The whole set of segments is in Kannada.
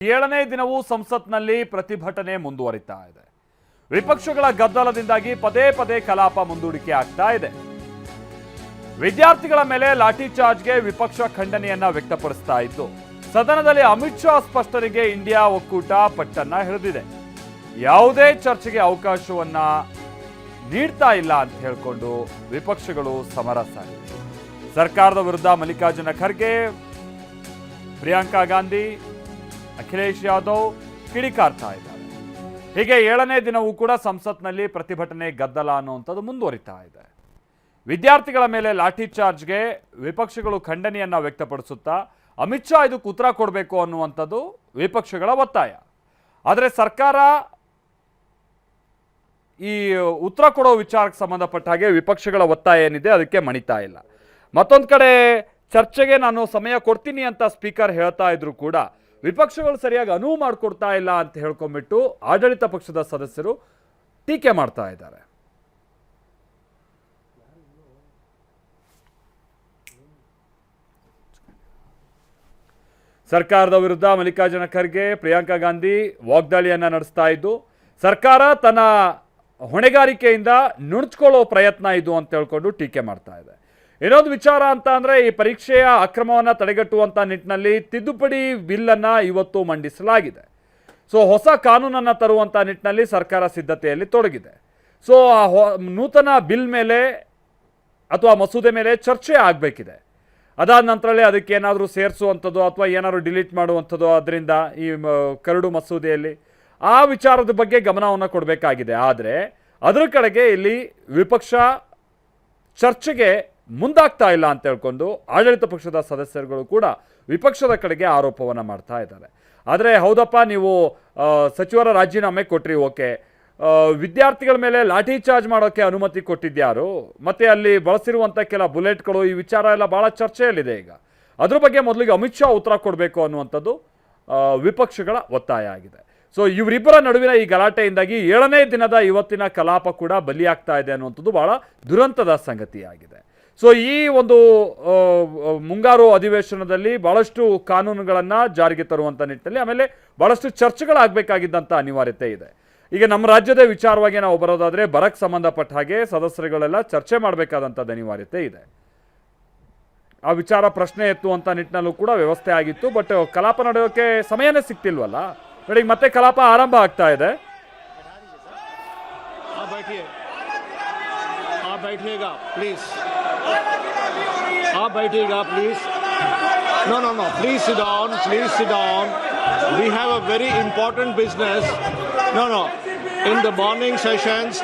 ಏಳನೇ ದಿನವೂ ಸಂಸತ್ನಲ್ಲಿ ಪ್ರತಿಭಟನೆ ಮುಂದುವರಿತಾ ಇದೆ. ವಿಪಕ್ಷಗಳ ಗದ್ದಲದಿಂದಾಗಿ ಪದೇ ಪದೇ ಕಲಾಪ ಮುಂದೂಡಿಕೆ ಆಗ್ತಾ ಇದೆ. ವಿದ್ಯಾರ್ಥಿಗಳ ಮೇಲೆ ಲಾಠಿ ಚಾರ್ಜ್ಗೆ ವಿಪಕ್ಷ ಖಂಡನೆಯನ್ನ ವ್ಯಕ್ತಪಡಿಸ್ತಾ ಇದ್ದು, ಸದನದಲ್ಲಿ ಅಮಿತ್ ಶಾ ಸ್ಪಷ್ಟನೆಗೆ ಇಂಡಿಯಾ ಒಕ್ಕೂಟ ಪಟ್ಟನ್ನ ಹಿಡಿದಿದೆ. ಯಾವುದೇ ಚರ್ಚೆಗೆ ಅವಕಾಶವನ್ನ ನೀಡ್ತಾ ಇಲ್ಲ ಅಂತ ಹೇಳಿಕೊಂಡು ವಿಪಕ್ಷಗಳು ಸಮರ ಸಾರಿವೆ. ಸರ್ಕಾರದ ವಿರುದ್ಧ ಮಲ್ಲಿಕಾರ್ಜುನ ಖರ್ಗೆ, ಪ್ರಿಯಾಂಕಾ ಗಾಂಧಿ, ಅಖಿಲೇಶ್ ಯಾದವ್ ಕಿಡಿಕಾರ್ತಾ ಇದ್ದಾರೆ. ಹೀಗೆ ಏಳನೇ ದಿನವೂ ಕೂಡ ಸಂಸತ್ನಲ್ಲಿ ಪ್ರತಿಭಟನೆ ಗದ್ದಲ ಅನ್ನುವಂಥದ್ದು ಮುಂದುವರಿತಾ ಇದೆ. ವಿದ್ಯಾರ್ಥಿಗಳ ಮೇಲೆ ಲಾಠಿ ಚಾರ್ಜ್ಗೆ ವಿಪಕ್ಷಗಳು ಖಂಡನೆಯನ್ನ ವ್ಯಕ್ತಪಡಿಸುತ್ತಾ ಅಮಿತ್ ಶಾ ಇದಕ್ಕೆ ಉತ್ತರ ಕೊಡಬೇಕು ಅನ್ನುವಂಥದ್ದು ವಿಪಕ್ಷಗಳ ಒತ್ತಾಯ. ಆದರೆ ಸರ್ಕಾರ ಈ ಉತ್ತರ ಕೊಡೋ ವಿಚಾರಕ್ಕೆ ಸಂಬಂಧಪಟ್ಟ ಹಾಗೆ ವಿಪಕ್ಷಗಳ ಒತ್ತಾಯ ಏನಿದೆ ಅದಕ್ಕೆ ಮಣಿತಾ ಇಲ್ಲ. ಮತ್ತೊಂದು ಕಡೆ ಚರ್ಚೆಗೆ ನಾನು ಸಮಯ ಕೊಡ್ತೀನಿ ಅಂತ ಸ್ಪೀಕರ್ ಹೇಳ್ತಾ ಇದ್ರು ಕೂಡ ವಿಪಕ್ಷಗಳು ಸರಿಯಾಗಿ ಅನುವು ಮಾಡಿಕೊಡ್ತಾ ಇಲ್ಲ ಅಂತ ಹೇಳ್ಕೊಂಡ್ಬಿಟ್ಟು ಆಡಳಿತ ಪಕ್ಷದ ಸದಸ್ಯರು ಟೀಕೆ ಮಾಡ್ತಾ ಇದ್ದಾರೆ. ಸರ್ಕಾರದ ವಿರುದ್ಧ ಮಲ್ಲಿಕಾರ್ಜುನ ಖರ್ಗೆ, ಪ್ರಿಯಾಂಕಾ ಗಾಂಧಿ ವಾಗ್ದಾಳಿಯನ್ನ ನಡೆಸ್ತಾ ಇದ್ದು, ಸರ್ಕಾರ ತನ್ನ ಹೊಣೆಗಾರಿಕೆಯಿಂದ ನುಣುಚ್ಕೊಳ್ಳೋ ಪ್ರಯತ್ನ ಇದು ಅಂತ ಹೇಳ್ಕೊಂಡು ಟೀಕೆ ಮಾಡ್ತಾ ಇದೆ. ಇನ್ನೊಂದು ವಿಚಾರ ಅಂತ ಅಂದ್ರೆ, ಈ ಪರೀಕ್ಷೆಯ ಅಕ್ರಮವನ್ನು ತಡೆಗಟ್ಟುವಂತ ನಿಟ್ಟಿನಲ್ಲಿ ತಿದ್ದುಪಡಿ ಬಿಲ್ ಅನ್ನ ಇವತ್ತು ಮಂಡಿಸಲಾಗಿದೆ. ಸೊ ಹೊಸ ಕಾನೂನನ್ನು ತರುವಂತ ನಿಟ್ಟಿನಲ್ಲಿ ಸರ್ಕಾರ ಸಿದ್ಧತೆಯಲ್ಲಿ ತೊಡಗಿದೆ. ಸೊ ಆ ನೂತನ ಬಿಲ್ ಮೇಲೆ ಅಥವಾ ಮಸೂದೆ ಮೇಲೆ ಚರ್ಚೆ ಆಗಬೇಕಿದೆ. ಅದಾದ ನಂತರಲ್ಲೇ ಅದಕ್ಕೆ ಏನಾದರೂ ಸೇರಿಸುವಂಥದ್ದು ಅಥವಾ ಏನಾದರೂ ಡಿಲೀಟ್ ಮಾಡುವಂಥದ್ದು ಅದರಿಂದ ಈ ಕರಡು ಮಸೂದೆಯಲ್ಲಿ ಆ ವಿಚಾರದ ಬಗ್ಗೆ ಗಮನವನ್ನು ಕೊಡಬೇಕಾಗಿದೆ. ಆದರೆ ಅದರ ಕಡೆಗೆ ಇಲ್ಲಿ ವಿಪಕ್ಷ ಚರ್ಚೆಗೆ ಮುಂದಾಗ್ತಾ ಇಲ್ಲ ಅಂತ ಹೇಳ್ಕೊಂಡು ಆಡಳಿತ ಪಕ್ಷದ ಸದಸ್ಯರುಗಳು ಕೂಡ ವಿಪಕ್ಷದ ಕಡೆಗೆ ಆರೋಪವನ್ನು ಮಾಡ್ತಾ ಇದ್ದಾರೆ. ಆದರೆ ಹೌದಪ್ಪ, ನೀವು ಸಚಿವರ ರಾಜೀನಾಮೆ ಕೊಟ್ರಿ, ಓಕೆ, ವಿದ್ಯಾರ್ಥಿಗಳ ಮೇಲೆ ಲಾಠಿ ಚಾರ್ಜ್ ಮಾಡೋಕ್ಕೆ ಅನುಮತಿ ಕೊಟ್ಟಿದ್ಯಾರು, ಮತ್ತೆ ಅಲ್ಲಿ ಬಳಸಿರುವಂಥ ಕೆಲ ಬುಲೆಟ್ಗಳು, ಈ ವಿಚಾರ ಎಲ್ಲ ಭಾಳ ಚರ್ಚೆಯಲ್ಲಿದೆ. ಈಗ ಅದ್ರ ಬಗ್ಗೆ ಮೊದಲಿಗೆ ಅಮಿತ್ ಶಾ ಉತ್ತರ ಕೊಡಬೇಕು ಅನ್ನುವಂಥದ್ದು ವಿಪಕ್ಷಗಳ ಒತ್ತಾಯ ಆಗಿದೆ. ಸೊ ಇವರಿಬ್ಬರ ನಡುವಿನ ಈ ಗಲಾಟೆಯಿಂದಾಗಿ ಏಳನೇ ದಿನದ ಇವತ್ತಿನ ಕಲಾಪ ಕೂಡ ಬಲಿಯಾಗ್ತಾ ಇದೆ ಅನ್ನುವಂಥದ್ದು ಬಹಳ ದುರಂತದ ಸಂಗತಿಯಾಗಿದೆ. ಸೊ ಈ ಒಂದು ಮುಂಗಾರು ಅಧಿವೇಶನದಲ್ಲಿ ಬಹಳಷ್ಟು ಕಾನೂನುಗಳನ್ನು ಜಾರಿಗೆ ತರುವಂಥ ನಿಟ್ಟಿನಲ್ಲಿ ಆಮೇಲೆ ಬಹಳಷ್ಟು ಚರ್ಚೆಗಳಾಗಬೇಕಾಗಿದ್ದಂಥ ಅನಿವಾರ್ಯತೆ ಇದೆ. ಈಗ ನಮ್ಮ ರಾಜ್ಯದ ವಿಚಾರವಾಗಿ ನಾವು ಬರೋದಾದರೆ ಬರಕ್ಕೆ ಸಂಬಂಧಪಟ್ಟ ಹಾಗೆ ಸದಸ್ಯರುಗಳೆಲ್ಲ ಚರ್ಚೆ ಮಾಡಬೇಕಾದಂಥದ್ದು ಅನಿವಾರ್ಯತೆ ಇದೆ. ಆ ವಿಚಾರ ಪ್ರಶ್ನೆ ಎತ್ತುವಂಥ ನಿಟ್ಟಿನಲ್ಲೂ ಕೂಡ ವ್ಯವಸ್ಥೆ ಆಗಿತ್ತು. ಬಟ್ ಕಲಾಪ ನಡೆಯೋಕ್ಕೆ ಸಮಯನೇ ಸಿಗ್ತಿಲ್ವಲ್ಲ. ನೋಡಿ, ಮತ್ತೆ ಕಲಾಪ ಆರಂಭ ಆಗ್ತಾ ಇದೆ. बैठिएगा प्लीज, आप बैठिएगा please. No, please sit down. We have a very important business. No, in the morning sessions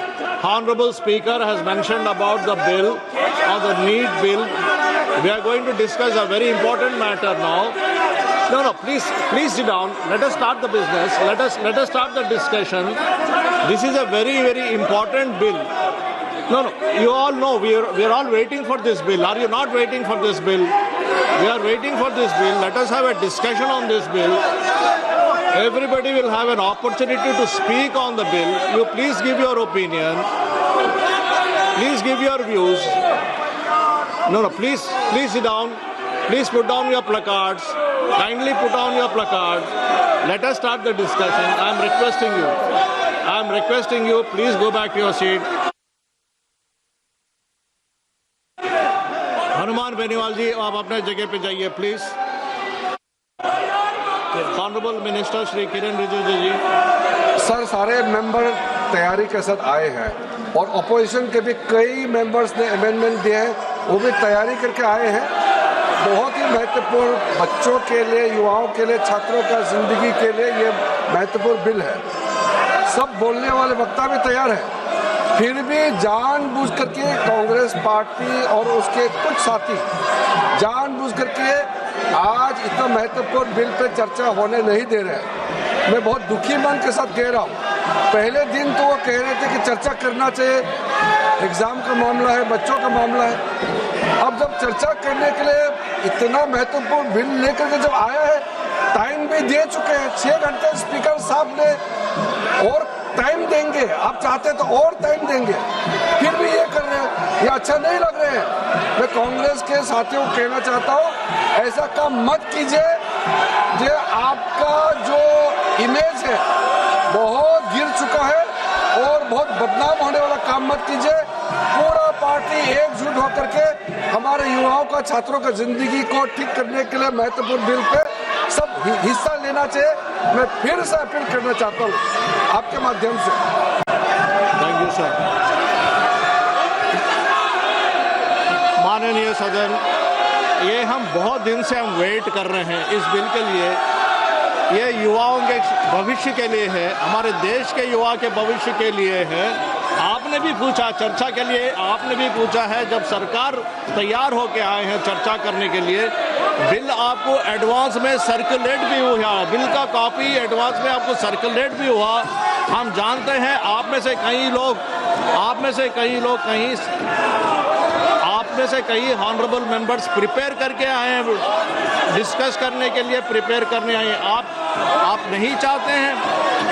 honorable speaker has mentioned about the bill or the NEET bill. We are going to discuss a very important matter now. No, please sit down. Let us start the business. Let us start the discussion. This is a very important bill. No, you all know we are all waiting for this bill. Are you not waiting for this bill? We are waiting for this bill. Let us have a discussion on this bill. Everybody will have an opportunity to speak on the bill. You please give your opinion. Please give your views. No, please sit down. Please put down your placards. Kindly put down your placards. Let us start the discussion. I am requesting you. Please go back to your seat. Hanuman Beniwal ji, आप अपने जगह पे जाइए please. Honourable minister Shri Kiren Rijiju ji. Sir, सारे मेंबर तैयारी के साथ आए हैं और अपोजिशन के भी कई मेंबर्स ने अमेंडमेंट दिए हैं, वो भी तैयारी करके आए हैं. बहुत ही महत्वपूर्ण, बच्चों के लिए, युवाओं के लिए, छात्रों का जिंदगी के लिए ये महत्वपूर्ण बिल है. सब बोलने वाले वक्ता भी तैयार है. फिर भी जानबूझ करके कांग्रेस पार्टी और उसके कुछ साथी जानबूझ करके आज इतना महत्वपूर्ण बिल पे चर्चा होने नहीं दे रहे हैं. मैं बहुत दुखी मन के साथ कह रहा हूँ. पहले दिन तो वो कह रहे थे कि चर्चा करना चाहिए, एग्जाम का मामला है, बच्चों का मामला है. अब जब चर्चा करने के लिए इतना महत्वपूर्ण बिल लेकर के जब आया है, टाइम भी दे चुके हैं 6 घंटे स्पीकर साहब ने, और टाइम देंगे, आप चाहते तो और टाइम देंगे, फिर भी ये कर रहे हैं. ये अच्छा नहीं लग रहे हैं. मैं कांग्रेस के साथियों को कहना चाहता हूँ, ऐसा काम मत कीजिए. जे आपका जो इमेज है बहुत गिर चुका है और बहुत बदनाम होने वाला काम मत कीजिए। पूरा पार्टी एकजुट होकर के हमारे युवाओं का, छात्रों का जिंदगी को ठीक करने के लिए महत्वपूर्ण बिल पे सब हिस्सा लेना चाहिए। मैं फिर से अपील करना चाहता हूँ आपके माध्यम से। Thank you sir. माननीय सदन, ये हम बहुत दिन से हम वेट कर रहे हैं इस बिल के लिए। ये युवाओं के भविष्य के लिए है, हमारे देश के युवा के भविष्य के लिए है। आपने भी पूछा चर्चा के लिए, आपने भी पूछा है, जब सरकार तैयार होके आए हैं चर्चा करने के लिए, बिल आपको एडवांस में सर्कुलेट भी हुआ, बिल का कॉपी एडवांस में आपको सर्कुलेट भी हुआ। हम जानते हैं आप में से कई ऑनरेबल मेंबर्स प्रिपेयर करके आए हैं, डिस्कस करने के लिए प्रिपेयर करने आए हैं। आप नहीं चाहते हैं,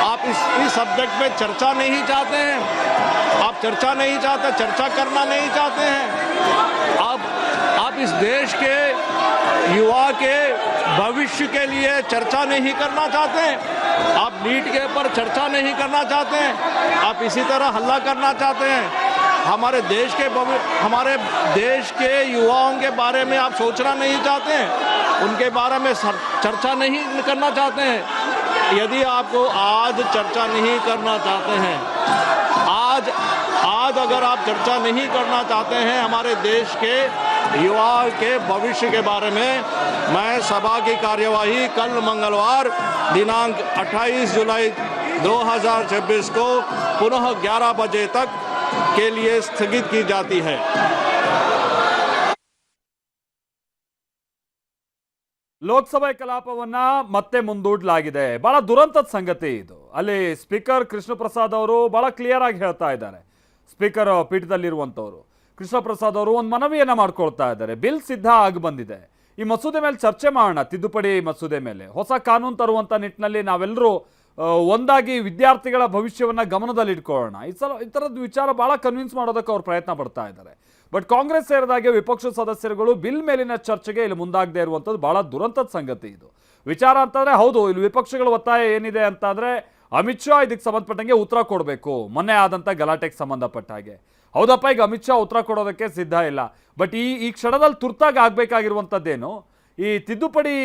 आप इस सब्जेक्ट पे चर्चा नहीं चाहते हैं, आप चर्चा नहीं चाहते, चर्चा करना नहीं चाहते हैं। आप इस देश के युवा के भविष्य के लिए चर्चा नहीं करना चाहते हैं, आप नीट के ऊपर चर्चा नहीं करना चाहते हैं, आप इसी तरह हल्ला करना चाहते हैं। हमारे देश के युवाओं के बारे में आप सोचना नहीं चाहते हैं, उनके बारे में चर्चा नहीं करना चाहते हैं। यदि आपको आज चर्चा नहीं करना चाहते हैं, आज अगर आप चर्चा नहीं करना चाहते हैं हमारे देश के युवा के भविष्य के बारे में, मैं सभा की कार्यवाही कल मंगलवार दिनांक 28 जुलाई 2026 को पुनः 11 बजे तक के लिए स्थगित की जाती है। ಲೋಕಸಭೆ ಕಲಾಪವನ್ನ ಮತ್ತೆ ಮುಂದೂಡಲಾಗಿದೆ. ಬಹಳ ದುರಂತದ ಸಂಗತಿ ಇದು. ಅಲ್ಲಿ ಸ್ಪೀಕರ್ ಕೃಷ್ಣ ಪ್ರಸಾದ್ ಅವರು ಬಹಳ ಕ್ಲಿಯರ್ ಆಗಿ ಹೇಳ್ತಾ ಇದ್ದಾರೆ. ಸ್ಪೀಕರ್ ಪೀಠದಲ್ಲಿರುವಂಥವರು ಕೃಷ್ಣ ಪ್ರಸಾದ್ ಅವರು ಒಂದು ಮನವಿಯನ್ನ ಮಾಡ್ಕೊಳ್ತಾ ಇದ್ದಾರೆ. ಬಿಲ್ ಸಿದ್ಧ ಆಗಿ ಬಂದಿದೆ, ಈ ಮಸೂದೆ ಮೇಲೆ ಚರ್ಚೆ ಮಾಡೋಣ, ತಿದ್ದುಪಡಿ ಮಸೂದೆ ಮೇಲೆ ಹೊಸ ಕಾನೂನು ತರುವಂಥ ನಿಟ್ಟಿನಲ್ಲಿ ನಾವೆಲ್ಲರೂ ಒಂದಾಗಿ ವಿದ್ಯಾರ್ಥಿಗಳ ಭವಿಷ್ಯವನ್ನ ಗಮನದಲ್ಲಿಟ್ಕೊಳ್ಳೋಣ. ಈ ಥರದ ವಿಚಾರ ಬಹಳ ಕನ್ವಿನ್ಸ್ ಮಾಡೋದಕ್ಕೆ ಅವ್ರು ಪ್ರಯತ್ನ ಪಡ್ತಾ ಇದ್ದಾರೆ. ಬಟ್ ಕಾಂಗ್ರೆಸ್ ಸೇರಿದಾಗೆ ವಿಪಕ್ಷ ಸದಸ್ಯರುಗಳು ಬಿಲ್ ಮೇಲಿನ ಚರ್ಚೆಗೆ ಇಲ್ಲಿ ಮುಂದಾಗದೇ ಇರುವಂಥದ್ದು ಬಹಳ ದುರಂತದ ಸಂಗತಿ. ಇದು ವಿಚಾರ ಅಂತಂದ್ರೆ ಹೌದು, ಇಲ್ಲಿ ವಿಪಕ್ಷಗಳ ಒತ್ತಾಯ ಏನಿದೆ ಅಂತಂದ್ರೆ ಅಮಿತ್ ಶಾ ಇದಕ್ಕೆ ಸಂಬಂಧಪಟ್ಟಂಗೆ ಉತ್ತರ ಕೊಡಬೇಕು, ಮೊನ್ನೆ ಆದಂಥ ಗಲಾಟೆಗೆ ಸಂಬಂಧಪಟ್ಟ ಹಾಗೆ. ಹೌದಪ್ಪ, ಈಗ ಅಮಿತ್ ಶಾ ಉತ್ತರ ಕೊಡೋದಕ್ಕೆ ಸಿದ್ಧ ಇಲ್ಲ. ಬಟ್ ಈ ಕ್ಷಣದಲ್ಲಿ ತುರ್ತಾಗಿ ಆಗಬೇಕಾಗಿರುವಂಥದ್ದೇನು, ಈ ತಿದ್ದುಪಡಿ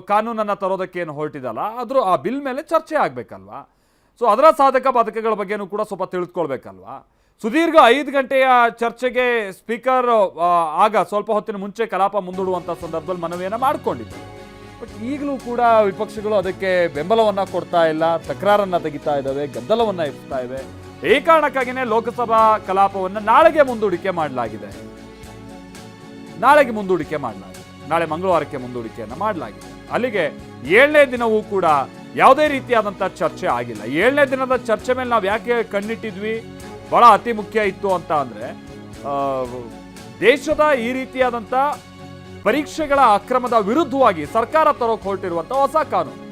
ಕಾನೂನನ್ನು ತರೋದಕ್ಕೆ ಏನು ಹೊರಟಿದಲ್ಲ, ಆದರೂ ಆ ಬಿಲ್ ಮೇಲೆ ಚರ್ಚೆ ಆಗಬೇಕಲ್ವಾ. ಸೊ ಅದರ ಸಾಧಕ ಬಾಧಕಗಳ ಬಗ್ಗೆನೂ ಕೂಡ ಸ್ವಲ್ಪ ತಿಳಿದುಕೊಳ್ಬೇಕಲ್ವಾ. ಸುದೀರ್ಘ 5 ಗಂಟೆಯ ಚರ್ಚೆಗೆ ಸ್ಪೀಕರ್ ಆಗ ಸ್ವಲ್ಪ ಹೊತ್ತಿನ ಮುಂಚೆ ಕಲಾಪ ಮುಂದೂಡುವಂಥ ಸಂದರ್ಭದಲ್ಲಿ ಮನವಿಯನ್ನು ಮಾಡಿಕೊಂಡಿದ್ದರು. ಬಟ್ ಈಗಲೂ ಕೂಡ ವಿಪಕ್ಷಗಳು ಅದಕ್ಕೆ ಬೆಂಬಲವನ್ನು ಕೊಡ್ತಾ ಇಲ್ಲ, ತಕರಾರನ್ನು ತೆಗಿತಾ ಇದ್ದಾವೆ, ಗದ್ದಲವನ್ನು ಎಬ್ಬಿಸ್ತಾ ಇವೆ. ಈ ಕಾರಣಕ್ಕಾಗಿಯೇ ಲೋಕಸಭಾ ಕಲಾಪವನ್ನು ನಾಳೆಗೆ ಮುಂದೂಡಿಕೆ ಮಾಡಲಾಗಿದೆ. ನಾಳೆ ಮಂಗಳವಾರಕ್ಕೆ ಮುಂದೂಡಿಕೆಯನ್ನು ಮಾಡಲಾಗಿದೆ. ಅಲ್ಲಿಗೆ 7ನೇ ದಿನವೂ ಕೂಡ ಯಾವುದೇ ರೀತಿಯಾದಂಥ ಚರ್ಚೆ ಆಗಿಲ್ಲ. 7ನೇ ದಿನದ ಚರ್ಚೆ ಮೇಲೆ ನಾವು ಯಾಕೆ ಕಣ್ಣಿಟ್ಟಿದ್ವಿ, ಬಹಳ ಅತಿ ಮುಖ್ಯ ಇತ್ತು ಅಂತ ಅಂದರೆ, ದೇಶದ ಈ ರೀತಿಯಾದಂಥ ಪರೀಕ್ಷೆಗಳ ಅಕ್ರಮದ ವಿರುದ್ಧವಾಗಿ ಸರ್ಕಾರ ತರೋಕೆ ಹೊರಟಿರುವಂಥ ಹೊಸ ಕಾನೂನು,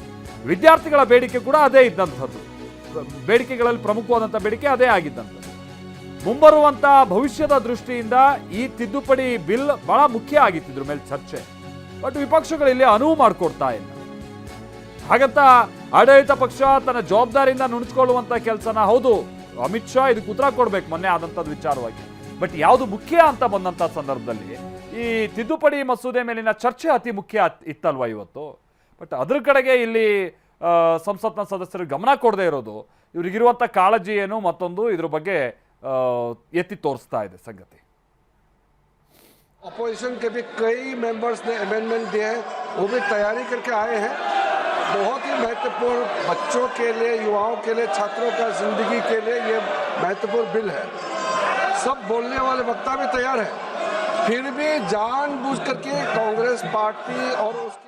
ವಿದ್ಯಾರ್ಥಿಗಳ ಬೇಡಿಕೆ ಕೂಡ ಅದೇ ಇದ್ದಂಥದ್ದು. ಬೇಡಿಕೆಗಳಲ್ಲಿ ಪ್ರಮುಖವಾದಂಥ ಬೇಡಿಕೆ ಅದೇ ಆಗಿದ್ದಂಥದ್ದು. ಮುಂಬರುವಂಥ ಭವಿಷ್ಯದ ದೃಷ್ಟಿಯಿಂದ ಈ ತಿದ್ದುಪಡಿ ಬಿಲ್ ಬಹಳ ಮುಖ್ಯ ಆಗಿತ್ತು, ಇದ್ರ ಮೇಲೆ ಚರ್ಚೆ. ಬಟ್ ವಿಪಕ್ಷಗಳು ಇಲ್ಲಿ ಅನುವು ಮಾಡಿಕೊಡ್ತಾ ಇಲ್ಲ. ಹಾಗಂತ ಆಡಳಿತ ಪಕ್ಷ ತನ್ನ ಜವಾಬ್ದಾರಿಯಿಂದ ನುಣುಚ್ಕೊಳ್ಳುವಂಥ ಕೆಲಸನ, ಹೌದು ಅಮಿತ್ ಶಾ ಇದಕ್ಕೆ ಉತ್ತರ ಕೊಡ್ಬೇಕು ಮೊನ್ನೆ ಆದಂಥದ್ದು ವಿಚಾರವಾಗಿ. ಬಟ್ ಯಾವುದು ಮುಖ್ಯ ಅಂತ ಬಂದಂಥ ಸಂದರ್ಭದಲ್ಲಿ ಈ ತಿದ್ದುಪಡಿ ಮಸೂದೆ ಮೇಲಿನ ಚರ್ಚೆ ಅತಿ ಮುಖ್ಯ ಇತ್ತಲ್ವ ಇವತ್ತು. ಬಟ್ ಅದ್ರ ಕಡೆಗೆ ಇಲ್ಲಿ ಸಂಸತ್ನ ಸದಸ್ಯರು ಗಮನ ಕೊಡದೇ ಇರೋದು, ಇವ್ರಿಗಿರುವಂಥ ಕಾಳಜಿ ಏನು ಮತ್ತೊಂದು ಇದ್ರ ಬಗ್ಗೆ ಎತ್ತಿ ತೋರಿಸ್ತಾ ಇದೆ ಸಂಗತಿ. अपोजिशन के भी कई मेंबर्स ने अमेंडमेंट दिए हैं, वो भी तैयारी करके आए हैं। बहुत ही महत्वपूर्ण, बच्चों के लिए, युवाओं के लिए, छात्रों का जिंदगी के लिए ये महत्वपूर्ण बिल है। सब बोलने वाले वक्ता भी तैयार है, फिर भी जानबूझ करके कांग्रेस पार्टी और उसके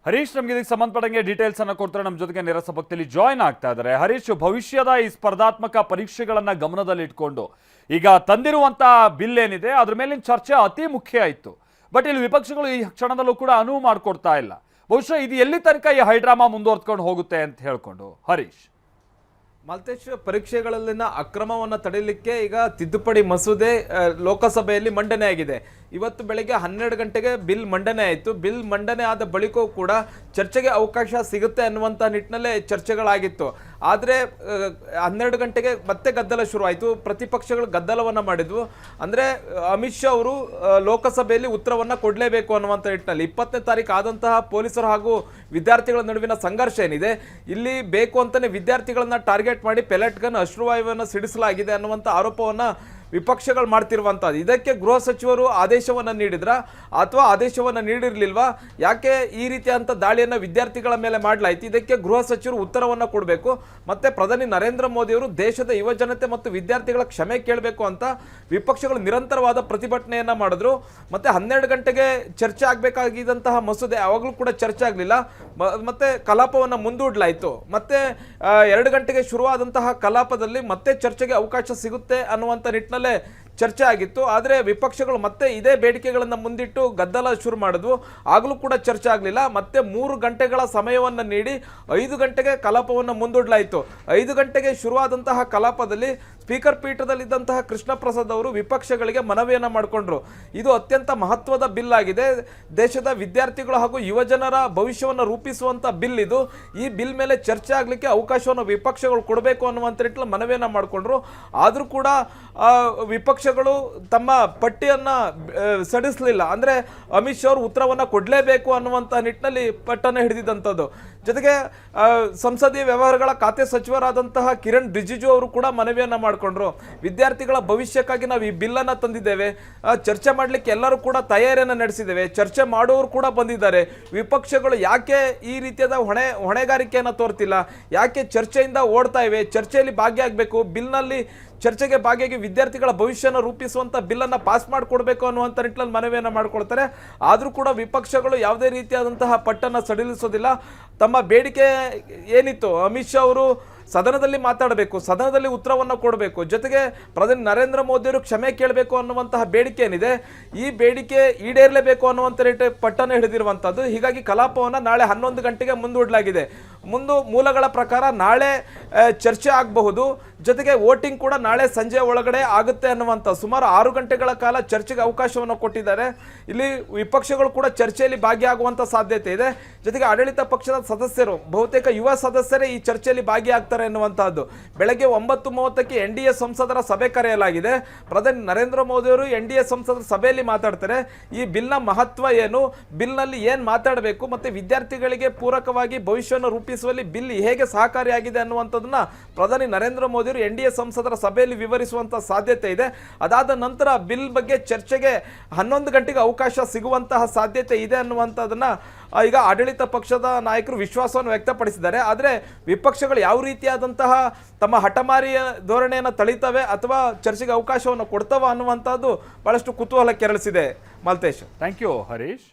ಹರೀಶ್ ನಮ್ಗೆ ಇದಕ್ಕೆ ಸಂಬಂಧಪಟ್ಟಂಗೆ ಡೀಟೇಲ್ಸ್ ಅನ್ನ ಕೊಡ್ತಾರೆ. ನಮ್ಮ ಜೊತೆಗೆ ನೇರ ಸಂಪರ್ಕದಲ್ಲಿ ಜಾಯ್ನ್ ಆಗ್ತಾ ಇದ್ದಾರೆ. ಹರೀಶ್, ಭವಿಷ್ಯದ ಈ ಸ್ಪರ್ಧಾತ್ಮಕ ಪರೀಕ್ಷೆಗಳನ್ನ ಗಮನದಲ್ಲಿ ಇಟ್ಕೊಂಡು ಈಗ ತಂದಿರುವಂತ ಬಿಲ್ ಏನಿದೆ ಅದ್ರ ಮೇಲಿನ ಚರ್ಚೆ ಅತಿ ಮುಖ್ಯ ಇತ್ತು. ಬಟ್ ಇಲ್ಲಿ ವಿಪಕ್ಷಗಳು ಈ ಕ್ಷಣದಲ್ಲೂ ಕೂಡ ಅನುವು ಮಾಡಿಕೊಡ್ತಾ ಇಲ್ಲ. ಬಹುಶಃ ಇದು ಎಲ್ಲಿ ತನಕ ಈ ಹೈಡ್ರಾಮಾ ಮುಂದುವರ್ಸ್ಕೊಂಡು ಹೋಗುತ್ತೆ ಅಂತ ಹೇಳ್ಕೊಂಡು ಹರೀಶ್? ಮಾಲ್ತೇಶ್, ಪರೀಕ್ಷೆಗಳಲ್ಲಿನ ಅಕ್ರಮವನ್ನು ತಡೆಯಲಿಕ್ಕೆ ಈಗ ತಿದ್ದುಪಡಿ ಮಸೂದೆ ಲೋಕಸಭೆಯಲ್ಲಿ ಮಂಡನೆ ಆಗಿದೆ. ಇವತ್ತು ಬೆಳಗ್ಗೆ 12 ಗಂಟೆಗೆ ಬಿಲ್ ಮಂಡನೆ ಆಯಿತು. ಬಿಲ್ ಮಂಡನೆ ಆದ ಬಳಿಕವೂ ಕೂಡ ಚರ್ಚೆಗೆ ಅವಕಾಶ ಸಿಗುತ್ತೆ ಅನ್ನುವಂಥ ನಿಟ್ಟಿನಲ್ಲೇ ಚರ್ಚೆಗಳಾಗಿತ್ತು. ಆದರೆ 12 ಗಂಟೆಗೆ ಮತ್ತೆ ಗದ್ದಲ ಶುರುವಾಯಿತು. ಪ್ರತಿಪಕ್ಷಗಳು ಗದ್ದಲವನ್ನು ಮಾಡಿದ್ವು. ಅಂದರೆ ಅಮಿತ್ ಶಾ ಅವರು ಲೋಕಸಭೆಯಲ್ಲಿ ಉತ್ತರವನ್ನು ಕೊಡಲೇಬೇಕು ಅನ್ನುವಂಥ ನಿಟ್ಟಿನಲ್ಲಿ 20ನೇ ತಾರೀಕು ಆದಂತಹ ಪೊಲೀಸರು ಹಾಗೂ ವಿದ್ಯಾರ್ಥಿಗಳ ನಡುವಿನ ಸಂಘರ್ಷ ಏನಿದೆ, ಇಲ್ಲಿ ಬೇಕು ಅಂತಲೇ ವಿದ್ಯಾರ್ಥಿಗಳನ್ನ ಟಾರ್ಗೆಟ್ ಮಾಡಿ ಪೆಲೆಟ್ ಗನ್ ಅಶ್ರುವಾಯುವನ್ನು ಸಿಡಿಸಲಾಗಿದೆ ಅನ್ನುವಂಥ ಆರೋಪವನ್ನು ವಿಪಕ್ಷಗಳು ಮಾಡ್ತಿರುವಂಥದ್ದು. ಇದಕ್ಕೆ ಗೃಹ ಸಚಿವರು ಆದೇಶವನ್ನು ನೀಡಿದ್ರ ಅಥವಾ ಆದೇಶವನ್ನು ನೀಡಿರಲಿಲ್ವಾ? ಯಾಕೆ ಈ ರೀತಿಯಾದಂಥ ದಾಳಿಯನ್ನು ವಿದ್ಯಾರ್ಥಿಗಳ ಮೇಲೆ ಮಾಡಲಾಯಿತು? ಇದಕ್ಕೆ ಗೃಹ ಸಚಿವರು ಉತ್ತರವನ್ನು ಕೊಡಬೇಕು. ಮತ್ತು ಪ್ರಧಾನಿ ನರೇಂದ್ರ ಮೋದಿಯವರು ದೇಶದ ಯುವ ಜನತೆ ಮತ್ತು ವಿದ್ಯಾರ್ಥಿಗಳ ಕ್ಷಮೆ ಕೇಳಬೇಕು ಅಂತ ವಿಪಕ್ಷಗಳು ನಿರಂತರವಾದ ಪ್ರತಿಭಟನೆಯನ್ನು ಮಾಡಿದ್ರು. ಮತ್ತು 12 ಗಂಟೆಗೆ ಚರ್ಚೆ ಆಗಬೇಕಾಗಿದ್ದಂತಹ ಮಸೂದೆ ಯಾವಾಗಲೂ ಕೂಡ ಚರ್ಚೆ ಆಗಲಿಲ್ಲ. ಮತ್ತು ಕಲಾಪವನ್ನು ಮುಂದೂಡಲಾಯಿತು. ಮತ್ತು 2 ಗಂಟೆಗೆ ಶುರುವಾದಂತಹ ಕಲಾಪದಲ್ಲಿ ಮತ್ತೆ ಚರ್ಚೆಗೆ ಅವಕಾಶ ಸಿಗುತ್ತೆ ಅನ್ನುವಂಥ ನಿಟ್ಟಿನಲ್ಲಿ ಚರ್ಚೆ ಆಗಿತ್ತು. ಆದರೆ ವಿಪಕ್ಷಗಳು ಮತ್ತೆ ಇದೇ ಬೇಡಿಕೆಗಳನ್ನು ಮುಂದಿಟ್ಟು ಗದ್ದಲ ಶುರು ಮಾಡಿದ್ವು. ಆಗಲೂ ಕೂಡ ಚರ್ಚೆ ಆಗಲಿಲ್ಲ. ಮತ್ತೆ 3 ಗಂಟೆಗಳ ಸಮಯವನ್ನು ನೀಡಿ 5 ಗಂಟೆಗೆ ಕಲಾಪವನ್ನು ಮುಂದೂಡಲಾಯಿತು. 5 ಗಂಟೆಗೆ ಶುರುವಾದಂತಹ ಕಲಾಪದಲ್ಲಿ ಸ್ಪೀಕರ್ ಪೀಠದಲ್ಲಿದ್ದಂತಹ ಕೃಷ್ಣ ಪ್ರಸಾದ್ ಅವರು ವಿಪಕ್ಷಗಳಿಗೆ ಮನವಿಯನ್ನು ಮಾಡಿಕೊಂಡ್ರು. ಇದು ಅತ್ಯಂತ ಮಹತ್ವದ ಬಿಲ್ ಆಗಿದೆ. ದೇಶದ ವಿದ್ಯಾರ್ಥಿಗಳು ಹಾಗೂ ಯುವಜನರ ಭವಿಷ್ಯವನ್ನು ರೂಪಿಸುವಂಥ ಬಿಲ್ ಇದು. ಈ ಬಿಲ್ ಮೇಲೆ ಚರ್ಚೆ ಆಗಲಿಕ್ಕೆ ಅವಕಾಶವನ್ನು ವಿಪಕ್ಷಗಳು ಕೊಡಬೇಕು ಅನ್ನುವಂಥ ನಿಟ್ಟಿನಲ್ಲಿ ಮನವಿಯನ್ನು ಮಾಡಿಕೊಂಡ್ರು. ಆದರೂ ಕೂಡ ವಿಪಕ್ಷಗಳು ತಮ್ಮ ಪಟ್ಟಿಯನ್ನು ಸಡಿಸಲಿಲ್ಲ. ಅಂದರೆ ಅಮಿತ್ ಶಾ ಅವರು ಉತ್ತರವನ್ನು ಕೊಡಲೇಬೇಕು ಅನ್ನುವಂಥ ನಿಟ್ಟಿನಲ್ಲಿ ಪಟ್ಟನ್ನು ಹಿಡಿದಿದ್ದಂಥದ್ದು. ಜೊತೆಗೆ ಸಂಸದೀಯ ವ್ಯವಹಾರಗಳ ಖಾತೆ ಸಚಿವರಾದಂತಹ ಕಿರಣ್ ರಿಜಿಜು ಅವರು ಕೂಡ ಮನವಿಯನ್ನು ಮಾಡಿಕೊಂಡ್ರು. ವಿದ್ಯಾರ್ಥಿಗಳ ಭವಿಷ್ಯಕ್ಕಾಗಿ ನಾವು ಈ ಬಿಲ್ಲನ್ನು ತಂದಿದ್ದೇವೆ, ಚರ್ಚೆ ಮಾಡಲಿಕ್ಕೆ ಎಲ್ಲರೂ ಕೂಡ ತಯಾರಿಯನ್ನು ನಡೆಸಿದ್ದೇವೆ, ಚರ್ಚೆ ಮಾಡುವವರು ಕೂಡ ಬಂದಿದ್ದಾರೆ. ವಿಪಕ್ಷಗಳು ಯಾಕೆ ಈ ರೀತಿಯಾದ ಹೊಣೆಗಾರಿಕೆಯನ್ನು ತೋರ್ತಿಲ್ಲ? ಯಾಕೆ ಚರ್ಚೆಯಿಂದ ಓಡ್ತಾ ಇವೆ? ಚರ್ಚೆಯಲ್ಲಿ ಭಾಗಿಯಾಗಬೇಕು. ಬಿಲ್ನಲ್ಲಿ ಚರ್ಚೆಗೆ ಭಾಗಿಯಾಗಿ ವಿದ್ಯಾರ್ಥಿಗಳ ಭವಿಷ್ಯನ ರೂಪಿಸುವಂಥ ಬಿಲ್ಲನ್ನು ಪಾಸ್ ಮಾಡಿಕೊಡ್ಬೇಕು ಅನ್ನುವಂಥ ನಿಟ್ಟಿನಲ್ಲಿ ಮನವಿಯನ್ನು ಮಾಡಿಕೊಳ್ತಾರೆ. ಆದರೂ ಕೂಡ ವಿಪಕ್ಷಗಳು ಯಾವುದೇ ರೀತಿಯಾದಂತಹ ಪಟ್ಟನ್ನು ಸಡಿಲಿಸೋದಿಲ್ಲ. ತಮ್ಮ ಬೇಡಿಕೆ ಏನಿತ್ತು, ಅಮಿತ್ ಶಾ ಅವರು ಸದನದಲ್ಲಿ ಮಾತಾಡಬೇಕು, ಸದನದಲ್ಲಿ ಉತ್ತರವನ್ನು ಕೊಡಬೇಕು, ಜೊತೆಗೆ ಪ್ರಧಾನಿ ನರೇಂದ್ರ ಮೋದಿಯವರು ಕ್ಷಮೆ ಕೇಳಬೇಕು ಅನ್ನುವಂತಹ ಬೇಡಿಕೆ ಏನಿದೆ, ಈ ಬೇಡಿಕೆ ಈಡೇರಲೇಬೇಕು ಅನ್ನುವಂಥ ಪಟ್ಟನ್ನು ಹಿಡಿದಿರುವಂಥದ್ದು. ಹೀಗಾಗಿ ಕಲಾಪವನ್ನು ನಾಳೆ 11 ಗಂಟೆಗೆ ಮುಂದೂಡಲಾಗಿದೆ. ಮೂಲಗಳ ಪ್ರಕಾರ ನಾಳೆ ಚರ್ಚೆ ಆಗಬಹುದು. ಜೊತೆಗೆ ವೋಟಿಂಗ್ ಕೂಡ ನಾಳೆ ಸಂಜೆ ಒಳಗಡೆ ಆಗುತ್ತೆ ಅನ್ನುವಂಥ ಸುಮಾರು 6 ಗಂಟೆಗಳ ಕಾಲ ಚರ್ಚೆಗೆ ಅವಕಾಶವನ್ನು ಕೊಟ್ಟಿದ್ದಾರೆ. ಇಲ್ಲಿ ವಿಪಕ್ಷಗಳು ಕೂಡ ಚರ್ಚೆಯಲ್ಲಿ ಭಾಗಿಯಾಗುವಂಥ ಸಾಧ್ಯತೆ ಇದೆ. ಜೊತೆಗೆ ಆಡಳಿತ ಪಕ್ಷದ ಸದಸ್ಯರು, ಬಹುತೇಕ ಯುವ ಸದಸ್ಯರೇ ಈ ಚರ್ಚೆಯಲ್ಲಿ ಭಾಗಿಯಾಗ್ತಾರೆ ಎನ್ನುವಂತಹದ್ದು. ಬೆಳಗ್ಗೆ 9:30ಕ್ಕೆ NDA ಸಂಸದರ ಸಭೆ ಕರೆಯಲಾಗಿದೆ. ಪ್ರಧಾನಿ ನರೇಂದ್ರ ಮೋದಿಯವರು NDA ಸಂಸದರ ಸಭೆಯಲ್ಲಿ ಮಾತಾಡ್ತಾರೆ. ಈ ಬಿಲ್ನ ಮಹತ್ವ ಏನು, ಬಿಲ್ನಲ್ಲಿ ಏನು ಮಾತಾಡಬೇಕು, ಮತ್ತು ವಿದ್ಯಾರ್ಥಿಗಳಿಗೆ ಪೂರಕವಾಗಿ ಭವಿಷ್ಯವನ್ನು ರೂಪಿಸುವಲ್ಲಿ ಬಿಲ್ ಹೇಗೆ ಸಹಕಾರಿಯಾಗಿದೆ ಅನ್ನುವಂಥದ್ದನ್ನ ಪ್ರಧಾನಿ ನರೇಂದ್ರ ಮೋದಿಯವರು NDA ಸಂಸದರ ಸಭೆಯಲ್ಲಿ ವಿವರಿಸುವಂಥ ಸಾಧ್ಯತೆ ಇದೆ. ಅದಾದ ನಂತರ ಬಿಲ್ ಬಗ್ಗೆ ಚರ್ಚೆಗೆ 11 ಗಂಟೆಗೆ ಅವಕಾಶ ಸಿಗುವಂತಹ ಸಾಧ್ಯತೆ ಇದೆ ಅನ್ನುವಂಥದ್ದನ್ನ ಈಗ ಆಡಳಿತ ಪಕ್ಷದ ನಾಯಕರು ವಿಶ್ವಾಸವನ್ನು ವ್ಯಕ್ತಪಡಿಸಿದ್ದಾರೆ. ಆದರೆ ವಿಪಕ್ಷಗಳು ಯಾವ ರೀತಿಯಾದಂತಹ ತಮ್ಮ ಹಠಮಾರಿಯ ಧೋರಣೆಯನ್ನು ತಳಿತವೆ ಅಥವಾ ಚರ್ಚೆಗೆ ಅವಕಾಶವನ್ನು ಕೊಡ್ತವ ಅನ್ನುವಂಥದ್ದು ಬಹಳಷ್ಟು ಕುತೂಹಲ ಕೆರಳಿಸಿದೆ. Malthesh, thank you Harish.